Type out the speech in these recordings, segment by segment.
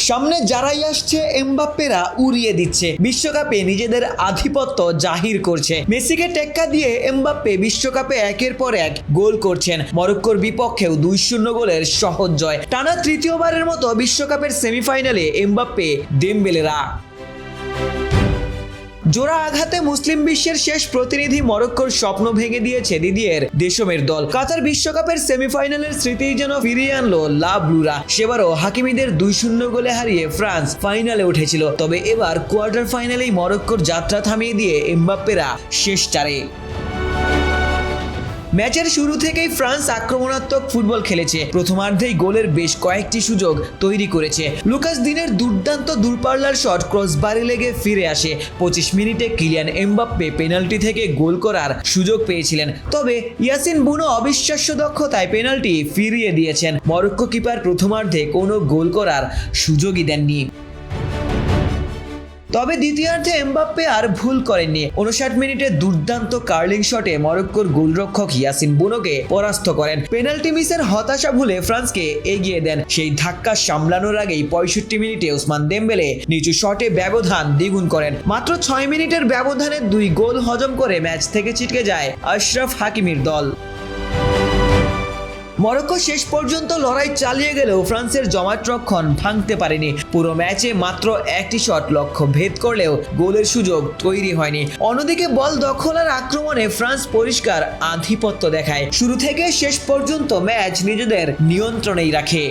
সামনে যারাই আসছে এমবাপ্পেরা উড়িয়ে দিচ্ছে, বিশ্বকাপে নিজেদের আধিপত্য জাহির করছে। মেসিকে টেক্কা দিয়ে এমবাপ্পে বিশ্বকাপে একের পর এক গোল করছেন। মরক্কোর বিপক্ষেও 2-0 গোলের সহজ জয়। টানা তৃতীয়বারের মতো বিশ্বকাপের সেমিফাইনালে এমবাপ্পে ডেম্বেলেরা। জোড়া আঘাতে মুসলিম বিশ্বের শেষ প্রতিনিধি মরক্কোর স্বপ্ন ভেঙে দিয়েছে দিদিয়ের দেশমের দল। কাতার বিশ্বকাপের সেমিফাইনালের স্মৃতি যেন ফিরিয়ে আনলো লা ব্লুরা। সেবারও হাকিমিদের 2-0 গোলে হারিয়ে ফ্রান্স ফাইনালে উঠেছিল, তবে এবার কোয়ার্টার ফাইনালেই মরক্কোর যাত্রা থামিয়ে দিয়ে এমবাপ্পেরা শেষ চারে। ম্যাচের শুরু থেকেই ফ্রান্স আক্রমণাত্মক ফুটবল খেলেছে। প্রথমার্ধেই গোলের বেশ কয়েকটি সুযোগ তৈরি করেছে। লুকাস দিনের দুর্দান্ত দূরপাল্লার শট ক্রসবারে লেগে ফিরে আসে। 25 মিনিটে কিলিয়ান এমবাপ্পে পেনাল্টি থেকে গোল করার সুযোগ পেয়েছিলেন, তবে ইয়াসিন বুনো অবিশ্বাস্য দক্ষতায় পেনাল্টি ফিরিয়ে দিয়েছেন। মরক্কো কিপার প্রথমার্ধে কোনো গোল করার সুযোগই দেননি। তবে দ্বিতীয়ার্ধে এমবাপ্পে আর ভুল করেননি। 59 মিনিটে দুর্দান্ত কার্লিং শটে মরক্কোর গোলরক্ষক ইয়াসিন বুনোকে পরাস্ত করেন। পেনাল্টি মিসের হতাশা ভুলে ফ্রান্সকে এগিয়ে দেন। সেই ধাক্কা সামলানোর আগেই 65 মিনিটে ওসমান দেমবেলে নিচু শটে ব্যবধান দ্বিগুণ করেন। মাত্র 6 মিনিটের ব্যবধানে 2 গোল হজম করে ম্যাচ থেকে ছিটকে যায় আশরাফ হাকিমির দল। মরক্কো শেষ পর্যন্ত লড়াই চালিয়ে গেলেও ফ্রান্সের জমাটরক্ষণ ভাঙতে পারেনি। পুরো ম্যাচে মাত্র একটি শট লক্ষ্য ভেদ করলেও গোলের সুযোগ তৈরি হয়নি। অন্যদিকে বল দখল আর আক্রমণে ফ্রান্স পরিষ্কার আধিপত্য দেখায়। শুরু থেকে শেষ পর্যন্ত ম্যাচ নিজেদের নিয়ন্ত্রণেই রাখে।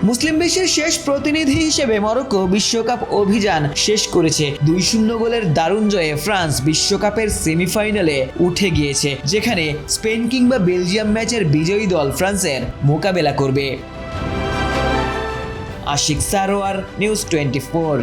মুসলিম বিশ্বের শেষ প্রতিনিধি হিসেবে মরক্কো বিশ্বকাপ অভিযান শেষ করেছে। 2-0 গোলের দারুণ জয়ে ফ্রান্স বিশ্বকাপের সেমিফাইনালে উঠে গিয়েছে, যেখানে স্পেন কিংবা বেলজিয়াম ম্যাচের বিজয়ী দল ফ্রান্সের মোকাবেলা করবে। আশিক সারোয়ার, নিউজ 24।